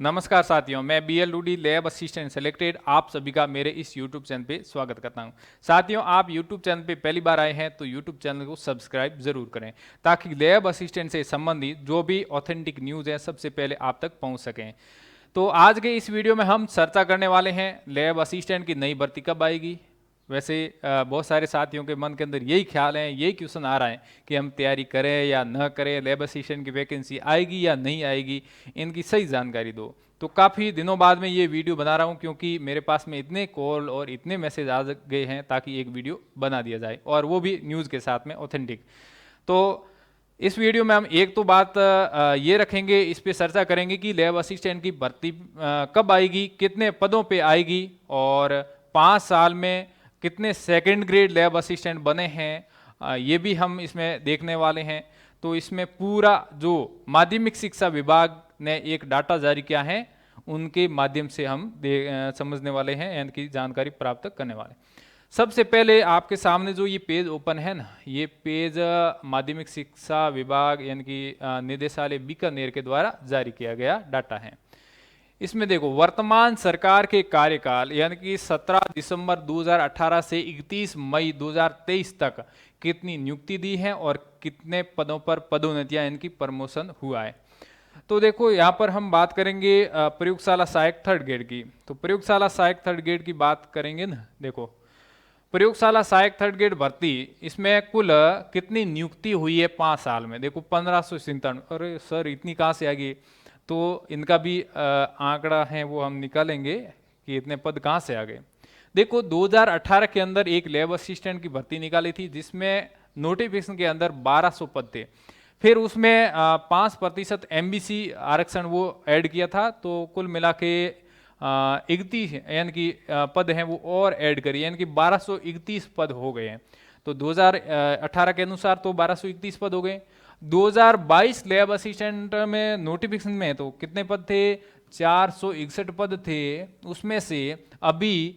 नमस्कार साथियों, मैं B L Ludi lab assistant selected आप सभी का मेरे इस YouTube चैनल पे स्वागत करता हूं। साथियों, आप YouTube चैनल पे पहली बार आए हैं तो YouTube चैनल को सब्सक्राइब जरूर करें ताकि लैब असिस्टेंट से संबंधित जो भी ऑथेंटिक न्यूज़ है सबसे पहले आप तक पहुंच सकें। तो आज के इस वीडियो में हम चर्चा करने वाले हैं लैब असिस्टेंट की नई भर्ती कब आएगी। वैसे बहुत सारे साथियों के मन के अंदर यही ख्याल है, यही क्वेश्चन आ रहा है कि हम तैयारी करें या न करें, लैब असिस्टेंट की वैकेंसी आएगी या नहीं आएगी, इनकी सही जानकारी दो। तो काफ़ी दिनों बाद में ये वीडियो बना रहा हूँ क्योंकि मेरे पास में इतने कॉल और इतने मैसेज आ गए हैं ताकि एक वीडियो बना दिया जाए, और वो भी न्यूज़ के साथ में ऑथेंटिक। तो इस वीडियो में हम एक तो बात ये रखेंगे, इस पे चर्चा करेंगे कि लैब असिस्टेंट की भर्ती कब आएगी, कितने पदों पे आएगी, और 5 साल में कितने सेकंड ग्रेड लैब असिस्टेंट बने हैं, ये भी हम इसमें देखने वाले हैं। तो इसमें पूरा जो माध्यमिक शिक्षा विभाग ने एक डाटा जारी किया है उनके माध्यम से हम समझने वाले हैं, इनकी जानकारी प्राप्त करने वाले। सबसे पहले आपके सामने जो ये पेज ओपन है ना, ये पेज माध्यमिक शिक्षा विभाग यानी कि निदेशालय बीकानेर के द्वारा जारी किया गया डाटा है। इसमें देखो, वर्तमान सरकार के कार्यकाल यानी कि 17 दिसंबर 2018 से 31 मई 2023 तक कितनी नियुक्ति दी है और कितने पदों पर पदोन्नतियां इनकी प्रमोशन हुआ है। तो देखो, यहाँ पर हम बात करेंगे प्रयोगशाला सहायक थर्ड ग्रेड की। तो प्रयोगशाला सहायक थर्ड ग्रेड की बात करेंगे ना, देखो प्रयोगशाला सहायक थर्ड ग्रेड भर्ती, इसमें कुल कितनी नियुक्ति हुई है 5 साल में। देखो 1597। अरे सर, इतनी कहाँ से आ गई? तो इनका भी आंकड़ा है वो हम निकालेंगे कि इतने पद कहाँ से आ गए। देखो 2018 के अंदर एक लैब असिस्टेंट की भर्ती निकाली थी जिसमें नोटिफिकेशन के अंदर 1200 पद थे। फिर उसमें 5% MBC आरक्षण वो ऐड किया था, तो कुल मिला के 31 यानी कि पद हैं वो और ऐड करिए, यानी कि 1231 पद हो गए हैं। तो 2018 के अनुसार तो 1231 पद हो गए। 2022 लैब असिस्टेंट में नोटिफिकेशन में तो कितने पद थे? 461 पद थे। उसमें से अभी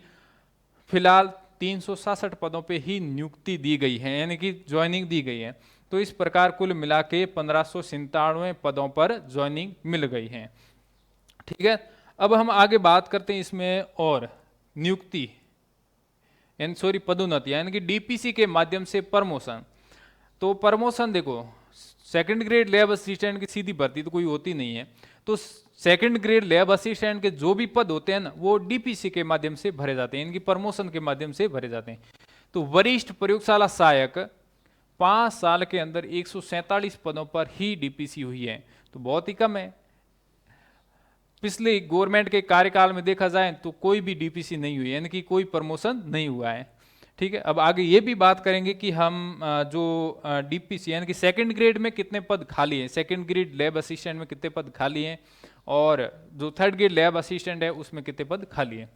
फिलहाल 367 पदों पे ही नियुक्ति दी गई है, यानी कि ज्वाइनिंग दी गई है। तो इस प्रकार कुल मिला के 1597 पदों पर ज्वाइनिंग मिल गई है। ठीक है, अब हम आगे बात करते हैं इसमें और नियुक्ति पदोन्नति यानी कि डीपीसी के माध्यम से प्रमोशन। तो प्रमोशन देखो, सेकंड ग्रेड लैब असिस्टेंट की सीधी भर्ती तो कोई होती नहीं है, तो सेकंड ग्रेड लैब असिस्टेंट के जो भी पद होते हैं ना वो डीपीसी के माध्यम से भरे जाते हैं, इनकी प्रमोशन के माध्यम से भरे जाते हैं। तो वरिष्ठ प्रयोगशाला सहायक 5 साल के अंदर 147 पदों पर ही डीपीसी हुई है, तो बहुत ही कम है। पिछले गवर्नमेंट के कार्यकाल में देखा जाए तो कोई भी डीपीसी नहीं हुई, यानी कि कोई प्रमोशन नहीं हुआ है। ठीक है, अब आगे ये भी बात करेंगे कि हम जो डीपीसी यानी कि सेकंड ग्रेड में कितने पद खाली हैं, सेकंड ग्रेड लैब असिस्टेंट में कितने पद खाली हैं, और जो थर्ड ग्रेड लैब असिस्टेंट है उसमें कितने पद खाली हैं।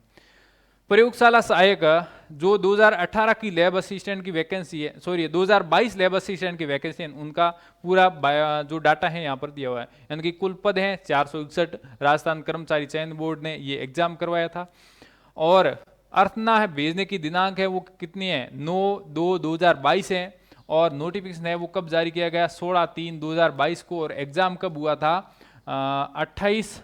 प्रयोगशाला सहायक जो 2018 की लैब असिस्टेंट की वैकेंसी है, 2022 लैब असिस्टेंट की वैकेंसी है, उनका पूरा जो डाटा है यहाँ पर दिया हुआ है, यानी कि कुल पद हैं 461। राजस्थान कर्मचारी चयन बोर्ड ने ये एग्जाम करवाया था, और अर्थना है भेजने की दिनांक है वो कितनी है, 9/2/2022 है, और नोटिफिकेशन है वो कब जारी किया गया, 16/3/2022 को, और एग्जाम कब हुआ था, 28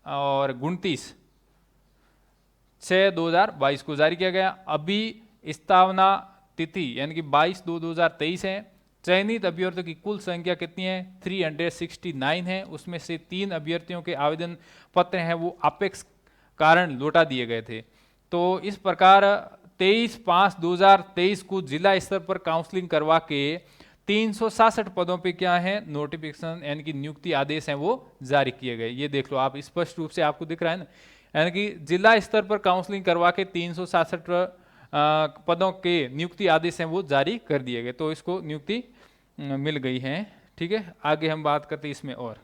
और 29/6/2022 को जारी किया गया। अभी स्थापना तिथि यानी कि 22/2/2023 है। चयनित अभ्यर्थियों की कुल संख्या कितनी है, 369 है। उसमें से 3 अभ्यर्थियों के आवेदन पत्र हैं वो अपेक्ष कारण लौटा दिए गए थे। तो इस प्रकार 23/5/2023 को जिला स्तर पर काउंसलिंग करवा के 367 पदों पे क्या है, नोटिफिकेशन यानी कि नियुक्ति आदेश हैं वो जारी किए गए। ये देख लो आप, स्पष्ट रूप से आपको दिख रहा है ना, यानी कि जिला स्तर पर काउंसलिंग करवा के 367 पदों के नियुक्ति आदेश हैं वो जारी कर दिए गए। तो इसको नियुक्ति मिल गई है। ठीक है, आगे हम बात करते हैं इसमें और।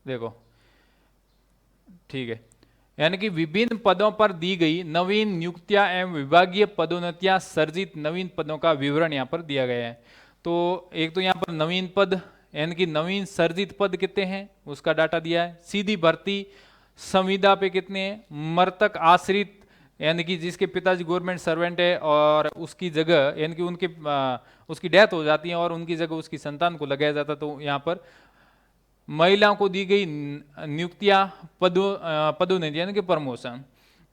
देखो ठीक है, यानी कि विभिन्न पदों पर दी गई नवीन नियुक्तियां एवं विभागीय पदोन्नतियां सर्जित नवीन पदों का विवरण यहाँ पर दिया गया है। तो एक तो यहाँ पर नवीन पद यानी कि नवीन सर्जित पद कितने हैं उसका डाटा दिया है। सीधी भर्ती संविदा पे कितने हैं, मृतक आश्रित यानी कि जिसके पिताजी गवर्नमेंट सर्वेंट है और उसकी जगह यानी कि उसकी डेथ हो जाती है और उनकी जगह उसकी संतान को लगाया जाता, तो यहाँ पर महिलाओं को दी गई नियुक्तियां, पदोन्नति यानी कि प्रमोशन।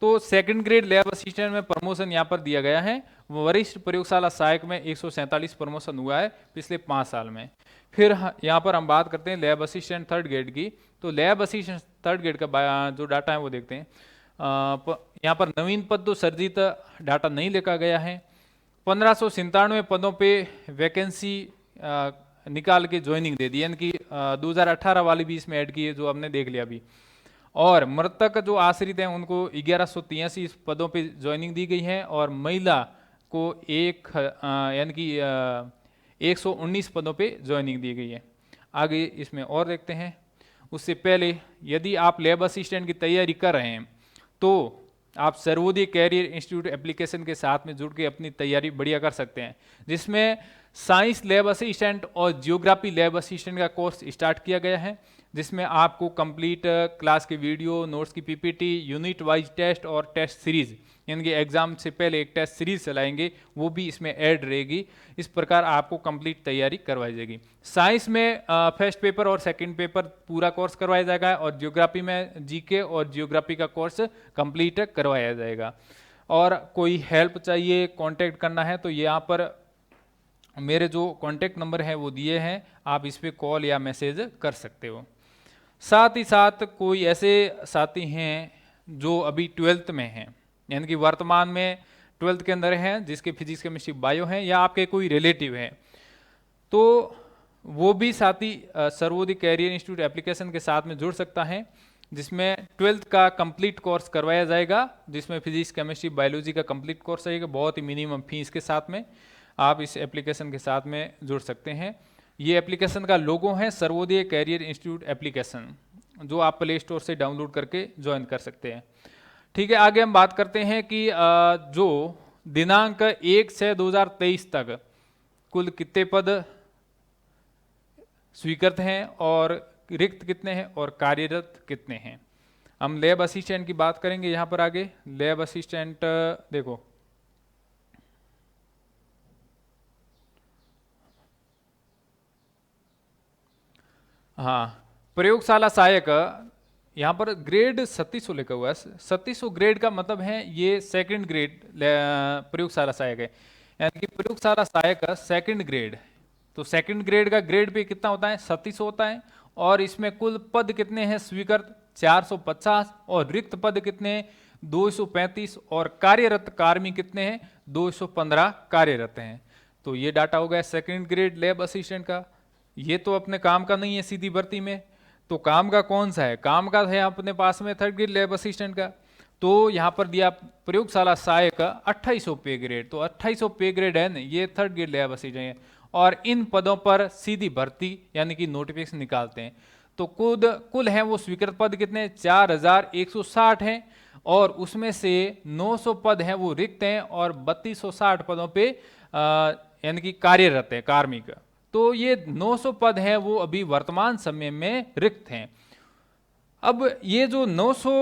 तो सेकंड ग्रेड लैब असिस्टेंट में प्रमोशन यहाँ पर दिया गया है। वरिष्ठ प्रयोगशाला सहायक में 147 प्रमोशन हुआ है पिछले 5 साल में। फिर यहाँ पर हम बात करते हैं लैब असिस्टेंट थर्ड ग्रेड की। तो लैब असिस्टेंट थर्ड ग्रेड का जो डाटा है वो देखते हैं। यहाँ पर नवीन पद तो सर्जित डाटा नहीं लिखा गया है। 1597 पदों पे वैकेंसी निकाल के ज्वाइनिंग दे दी, यानी कि 2018 वाली भी इसमें ऐड की है जो हमने देख लिया अभी। और मृतक जो आश्रित हैं उनको 1183 पदों पे ज्वाइनिंग दी गई है और महिला को यानी कि 119 पदों पे ज्वाइनिंग दी गई है। आगे इसमें और देखते हैं। उससे पहले यदि आप लैब असिस्टेंट की तैयारी कर रहे हैं तो आप सर्वोदय कैरियर इंस्टीट्यूट एप्लीकेशन के साथ में जुड़ के अपनी तैयारी बढ़िया कर सकते हैं, जिसमें साइंस लैब असिस्टेंट और जियोग्राफी लैब असिस्टेंट का कोर्स स्टार्ट किया गया है, जिसमें आपको कंप्लीट क्लास के वीडियो, नोट्स की पीपीटी, यूनिट वाइज टेस्ट और टेस्ट सीरीज, यानी कि एग्जाम से पहले एक टेस्ट सीरीज चलाएंगे, वो भी इसमें ऐड रहेगी। इस प्रकार आपको कंप्लीट तैयारी करवाई जाएगी। साइंस में फर्स्ट पेपर और सेकंड पेपर पूरा कोर्स करवाया जाएगा और जियोग्राफी में जीके और जियोग्राफी का कोर्स कंप्लीट करवाया जाएगा। और कोई हेल्प चाहिए, कांटेक्ट करना है, तो यहाँ पर मेरे जो कांटेक्ट नंबर है वो दिए हैं, आप इस पर कॉल या मैसेज कर सकते हो। साथ ही साथ कोई ऐसे साथी हैं जो अभी 12th में हैं, यानी कि वर्तमान में 12th के अंदर हैं, जिसके फिजिक्स केमिस्ट्री बायो हैं, या आपके कोई रिलेटिव हैं, तो वो भी साथी सर्वोदय कैरियर इंस्टीट्यूट एप्लीकेशन के साथ में जुड़ सकता है, जिसमें 12th का कंप्लीट कोर्स करवाया जाएगा, जिसमें फिजिक्स केमिस्ट्री बायोलॉजी का कंप्लीट कोर्स रहेगा, बहुत ही मिनिमम फीस के साथ में आप इस एप्लीकेशन के साथ में जुड़ सकते हैं। ये एप्लीकेशन का लोगो है सर्वोदय कैरियर इंस्टीट्यूट एप्लीकेशन, जो आप प्ले स्टोर से डाउनलोड करके ज्वाइन कर सकते हैं। ठीक है, आगे हम बात करते हैं कि जो दिनांक 1/6/2023 तक कुल कितने पद स्वीकृत हैं और रिक्त कितने हैं और कार्यरत कितने हैं। हम लैब असिस्टेंट की बात करेंगे। यहाँ पर आगे लैब असिस्टेंट देखो, हाँ, प्रयोगशाला सहायक, यहाँ पर ग्रेड 3700 लिखा हुआ है। 3700 ग्रेड का मतलब है ये सेकंड ग्रेड प्रयोगशाला सहायक है, यानी कि प्रयोगशाला सहायक सेकंड ग्रेड। तो सेकंड ग्रेड का ग्रेड पे कितना होता है, 3700 होता है। और इसमें कुल पद कितने हैं स्वीकृत, 450, और रिक्त पद कितने हैं, 235, और कार्यरत कार्मी कितने हैं, 215 कार्यरत हैं। तो ये डाटा हो गया सेकंड ग्रेड लैब असिस्टेंट का। ये तो अपने काम का नहीं है सीधी भर्ती में, तो काम का कौन सा है, काम का है अपने पास में थर्ड ग्रेड लैब असिस्टेंट का। तो यहाँ पर दिया प्रयोगशाला सहायक का 2800 पे ग्रेड, तो 2800 पे ग्रेड है ना, ये थर्ड ग्रेड लैब असिस्टेंट है। और इन पदों पर सीधी भर्ती यानी कि नोटिफिकेशन निकालते हैं। तो कुल हैं वो स्वीकृत पद कितने, 4160 हैं, और उसमें से 900 पद हैं वो रिक्त हैं, और 3260 पदों पे यानी कि कार्यरत है कार्मिक। तो ये 900 पद हैं वो अभी वर्तमान समय में रिक्त हैं। अब ये जो 900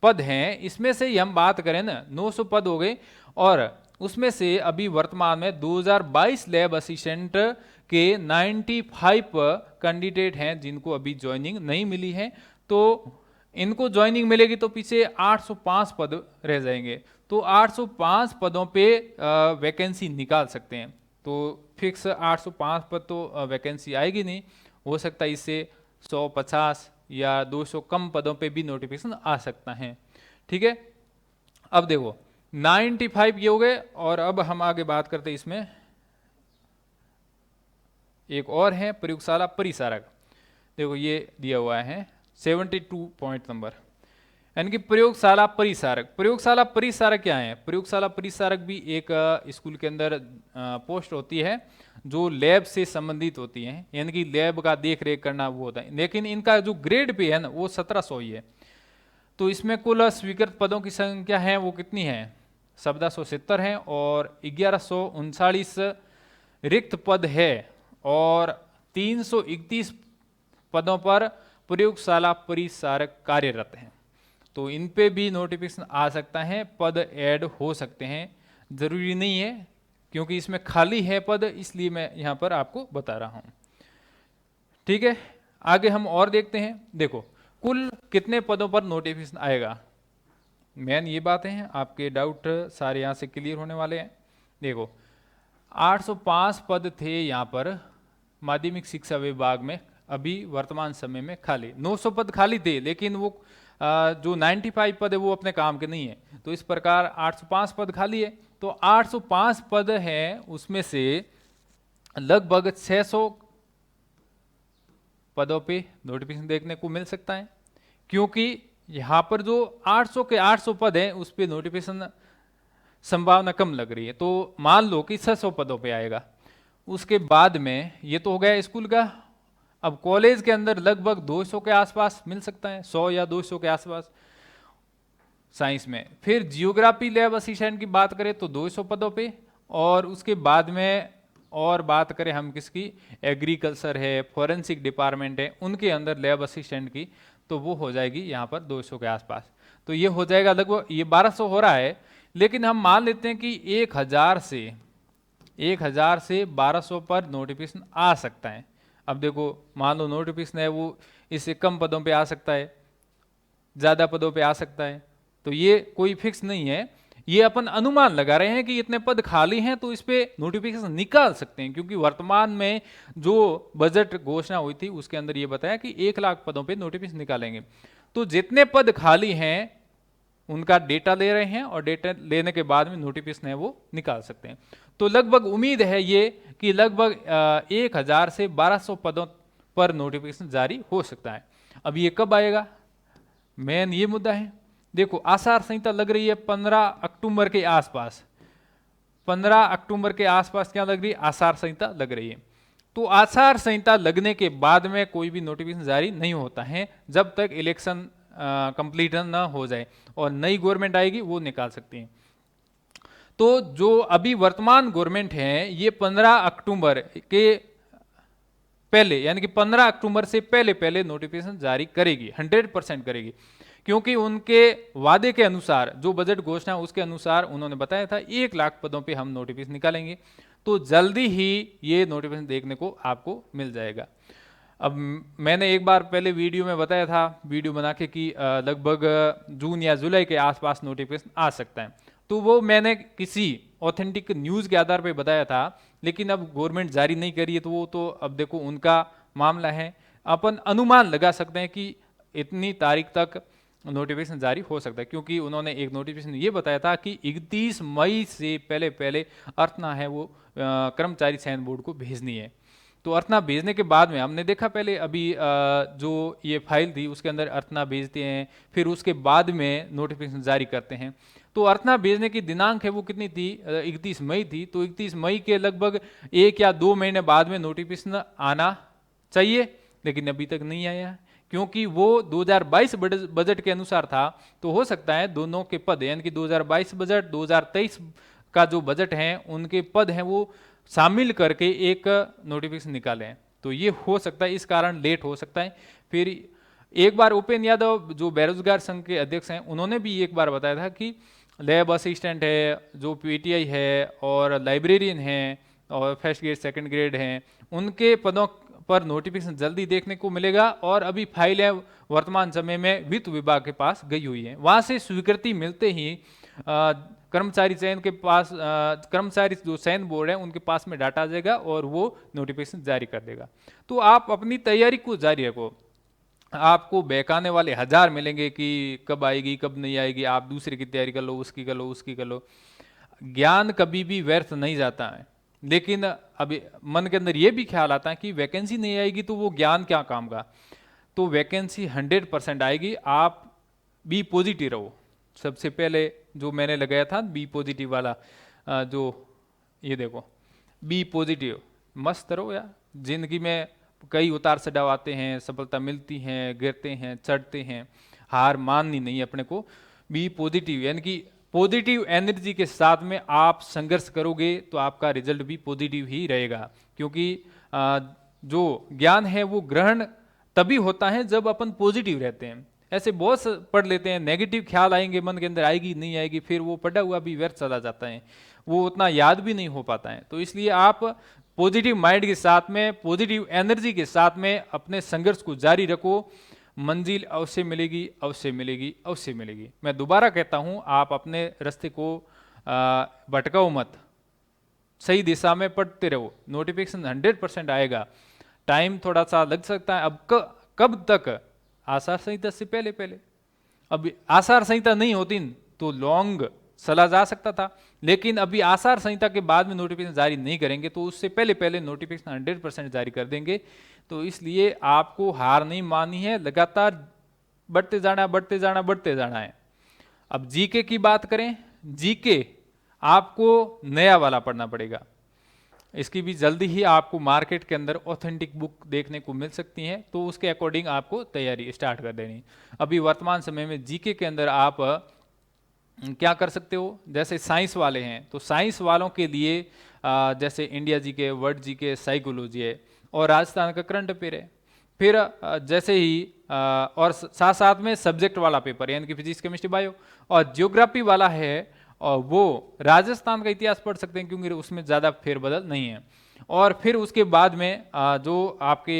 पद हैं इसमें से ही हम बात करें ना, 900 पद हो गए, और उसमें से अभी वर्तमान में 2022 लैब असिस्टेंट के 95 कैंडिडेट हैं जिनको अभी ज्वाइनिंग नहीं मिली है। तो इनको ज्वाइनिंग मिलेगी तो पीछे 805 पद रह जाएंगे। तो 805 पदों पे वैकेंसी निकाल सकते हैं। तो फिक्स 805 पद तो वैकेंसी आएगी नहीं, हो सकता है इससे 150 या 200 कम पदों पे भी नोटिफिकेशन आ सकता है। ठीक है, अब देखो 95 ये हो गए, और अब हम आगे बात करते हैं। इसमें एक और है प्रयोगशाला परिचारक। देखो ये दिया हुआ है 72 पॉइंट नंबर, यानी कि प्रयोगशाला परिचारक। प्रयोगशाला परिचारक क्या है, प्रयोगशाला परिचारक भी एक स्कूल के अंदर पोस्ट होती है जो लैब से संबंधित होती है, यानी कि लैब का देख रेख करना वो होता है। लेकिन इनका जो ग्रेड पे है ना वो 1700 ही है। तो इसमें कुल स्वीकृत पदों की संख्या है वो कितनी है, 1770 है, और 1139 रिक्त पद है, और 331 पदों पर प्रयोगशाला परिचारक कार्यरत हैं। तो इन पे भी नोटिफिकेशन आ सकता है, पद ऐड हो सकते हैं, ज़रूरी नहीं है, क्योंकि इसमें खाली है पद, इसलिए मैं यहाँ पर आपको बता रहा हूँ। ठीक है, आगे हम और देखते हैं। देखो कुल कितने पदों पर नोटिफिकेशन आएगा, मेन ये बातें हैं, आपके डाउट सारे यहाँ से क्लियर होने वाले हैं। देखो 805 पद थे यहाँ पर माध्यमिक शिक्षा विभाग में, अभी वर्तमान समय में खाली 900 पद खाली थे, लेकिन वो जो 95 पद है वो अपने काम के नहीं है, तो इस प्रकार 805 पद खाली है। तो 805 पद है, उसमें से लगभग 600 पदों पे नोटिफिकेशन देखने को मिल सकता है, क्योंकि यहाँ पर जो 800 के 800 पद हैं उस पर नोटिफिकेशन संभावना कम लग रही है। तो मान लो कि 600 पदों पे आएगा। उसके बाद में ये तो हो गया स्कूल का। अब कॉलेज के अंदर लगभग 200 के आसपास मिल सकता है, 100 या 200 के आसपास साइंस में। फिर जियोग्राफी लैब असिस्टेंट की बात करें तो 200 पदों पे, और उसके बाद में और बात करें हम किसकी, एग्रीकल्चर है, फॉरेंसिक डिपार्टमेंट है, उनके अंदर लैब असिस्टेंट की, तो वो हो जाएगी यहाँ पर 200 के आसपास। तो ये हो जाएगा लगभग, ये 1200 हो रहा है, लेकिन हम मान लेते हैं कि 1000 से 1200 पर नोटिफिकेशन आ सकता है। अब देखो मान लो नोटिफिकेशन है वो इससे कम पदों पे आ सकता है, ज़्यादा पदों पे आ सकता है, तो ये कोई फिक्स नहीं है, ये अपन अनुमान लगा रहे हैं कि इतने पद खाली हैं तो इस पे नोटिफिकेशन निकाल सकते हैं, क्योंकि वर्तमान में जो बजट घोषणा हुई थी उसके अंदर ये बताया कि 1 लाख पदों पे नोटिफिकेशन निकालेंगे। तो जितने पद खाली हैं उनका डेटा ले रहे हैं, और डेटा लेने के बाद में नोटिफिकेशन है वो निकाल सकते हैं। तो लगभग उम्मीद है ये कि लगभग 1000 से 1200 पदों पर नोटिफिकेशन जारी हो सकता है। अब ये कब आएगा, मेन ये मुद्दा है। देखो आचार संहिता लग रही है 15 अक्टूबर के आसपास, 15 अक्टूबर के आसपास क्या लग रही है, आचार संहिता लग रही है। तो आचार संहिता लगने के बाद में कोई भी नोटिफिकेशन जारी नहीं होता है जब तक इलेक्शन कंप्लीट ना हो जाए, और नई गवर्नमेंट आएगी वो निकाल सकती है। तो जो अभी वर्तमान गवर्नमेंट है ये 15 अक्टूबर के पहले, यानी कि 15 अक्टूबर से पहले पहले नोटिफिकेशन जारी करेगी, 100% करेगी, क्योंकि उनके वादे के अनुसार जो बजट घोषणा उसके अनुसार उन्होंने बताया था 1 लाख पदों पे हम नोटिफिकेशन निकालेंगे। तो जल्दी ही ये नोटिफिकेशन देखने को आपको मिल जाएगा। अब मैंने एक बार पहले वीडियो में बताया था, वीडियो बना के, कि लगभग जून या जुलाई के आसपास नोटिफिकेशन आ सकता है, तो वो मैंने किसी ऑथेंटिक न्यूज़ के आधार पे बताया था, लेकिन अब गवर्नमेंट जारी नहीं करी है तो वो तो अब देखो उनका मामला है। अपन अनुमान लगा सकते हैं कि इतनी तारीख तक नोटिफिकेशन जारी हो सकता है, क्योंकि उन्होंने एक नोटिफिकेशन ये बताया था कि 31 मई से पहले पहले अर्थना है वो कर्मचारी चयन बोर्ड को भेजनी है। तो अर्थना भेजने के बाद में हमने देखा पहले अभी जो ये फाइल थी उसके अंदर अर्थना भेजते हैं, फिर उसके बाद में नोटिफिकेशन जारी करते हैं। तो अर्थना भेजने की दिनांक है वो कितनी थी, 31 मई थी। तो 31 मई के लगभग 1 या 2 महीने बाद में नोटिफिकेशन आना चाहिए, लेकिन अभी तक नहीं आया है, क्योंकि वो 2022 बजट के अनुसार था। तो हो सकता है दोनों के पद, यानी कि 2022 बजट 2023 का जो बजट है उनके पद हैं वो शामिल करके एक नोटिफिकेशन निकालें, तो ये हो सकता है, इस कारण लेट हो सकता है। फिर एक बार उपेंद्र यादव जो बेरोजगार संघ के अध्यक्ष हैं उन्होंने भी एक बार बताया था कि लैब असिस्टेंट है, जो पीटीआई है, और लाइब्रेरियन है, और फर्स्ट ग्रेड सेकंड ग्रेड हैं, उनके पदों पर नोटिफिकेशन जल्दी देखने को मिलेगा। और अभी फाइलें वर्तमान समय में वित्त विभाग के पास गई हुई है, वहाँ से स्वीकृति मिलते ही कर्मचारी चयन के पास, कर्मचारी जो चयन बोर्ड है उनके पास में डाटा आ जाएगा और वो नोटिफिकेशन जारी कर देगा। तो आप अपनी तैयारी को जारी रखो। आपको बहकाने वाले 1000 मिलेंगे कि कब आएगी कब नहीं आएगी, आप दूसरे की तैयारी कर लो, उसकी कर लो, उसकी कर लो। ज्ञान कभी भी व्यर्थ नहीं जाता है, लेकिन अभी मन के अंदर ये भी ख्याल आता है कि वैकेंसी नहीं आएगी तो वो ज्ञान क्या काम का। तो वैकेंसी 100% आएगी, आप बी पॉजिटिव रहो। सबसे पहले जो मैंने लगाया था बी पॉजिटिव वाला, जो ये देखो बी पॉजिटिव, मस्त रहो यार। जिंदगी में कई उतार चढ़ाव आते हैं, सफलता मिलती हैं, गिरते हैं, चढ़ते हैं, हार माननी नहीं अपने को। बी पॉजिटिव, यानी कि पॉजिटिव एनर्जी के साथ में आप संघर्ष करोगे तो आपका रिजल्ट भी पॉजिटिव ही रहेगा, क्योंकि जो ज्ञान है वो ग्रहण तभी होता है जब अपन पॉजिटिव रहते हैं। ऐसे बहुत पढ़ लेते हैं, नेगेटिव ख्याल आएंगे मन के अंदर, आएगी नहीं आएगी, फिर वो पढ़ा हुआ भी व्यर्थ चला जाता है, वो उतना याद भी नहीं हो पाता है। तो इसलिए आप पॉजिटिव माइंड के साथ में, पॉजिटिव एनर्जी के साथ में अपने संघर्ष को जारी रखो, मंजिल अवश्य मिलेगी, अवश्य मिलेगी, अवश्य मिलेगी। मैं दोबारा कहता हूँ, आप अपने रास्ते को भटकाओ मत, सही दिशा में पढ़ते रहो, नोटिफिकेशन 100% आएगा। टाइम थोड़ा सा लग सकता है, अब कब तक, आचार संहिता से पहले पहले। अब आचार संहिता नहीं होती तो लॉन्ग चला जा सकता था, लेकिन अभी आचार संहिता के बाद में नोटिफिकेशन जारी नहीं करेंगे तो उससे पहले पहले नोटिफिकेशन 100% जारी कर देंगे। तो इसलिए आपको हार नहीं माननी है, लगातार बढ़ते जाना, बढ़ते जाना, बढ़ते जाना है। अब जीके की बात करें, जीके आपको नया वाला पढ़ना पड़ेगा, इसकी भी जल्दी ही आपको मार्केट के अंदर ऑथेंटिक बुक देखने को मिल सकती हैं, तो उसके अकॉर्डिंग आपको तैयारी स्टार्ट कर देनी। अभी वर्तमान समय में जीके के अंदर आप क्या कर सकते हो, जैसे साइंस वाले हैं तो साइंस वालों के लिए जैसे India GK, world GK, psychology है, और राजस्थान का करंट अफेयर है। फिर जैसे ही और साथ साथ में सब्जेक्ट वाला पेपर यानी कि फिजिक्स, केमिस्ट्री, बायो, और ज्योग्राफी वाला है, और वो राजस्थान का इतिहास पढ़ सकते हैं क्योंकि उसमें ज़्यादा फेरबदल नहीं है। और फिर उसके बाद में जो आपके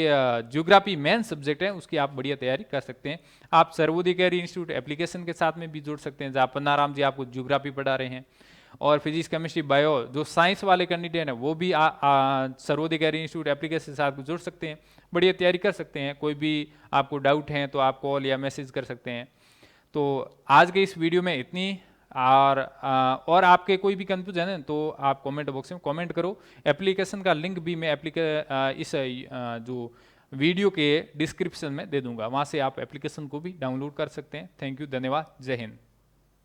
ज्योग्राफी मेन सब्जेक्ट है उसकी आप बढ़िया तैयारी कर सकते हैं। आप सर्वोदय कैरियर इंस्टीट्यूट एप्लीकेशन के साथ में भी जुड़ सकते हैं, जहाँ पन्नाराम जी आपको ज्योग्राफी पढ़ा रहे हैं, और फिजिक्स, केमिस्ट्री, बायो जो साइंस वाले कैंडिडेट हैं वो भी सर्वोदय कैरियर इंस्टीट्यूट एप्लीकेशन के साथ जुड़ सकते हैं, बढ़िया तैयारी कर सकते हैं। कोई भी आपको डाउट है तो आप कॉल या मैसेज कर सकते हैं। तो आज के इस वीडियो में इतनी, और आपके कोई भी कंफ्यूजन है तो आप कमेंट बॉक्स में कमेंट करो। एप्लीकेशन का लिंक भी मैं इस जो वीडियो के डिस्क्रिप्शन में दे दूंगा, वहाँ से आप एप्लीकेशन को भी डाउनलोड कर सकते हैं। थैंक यू, धन्यवाद, जय हिंद।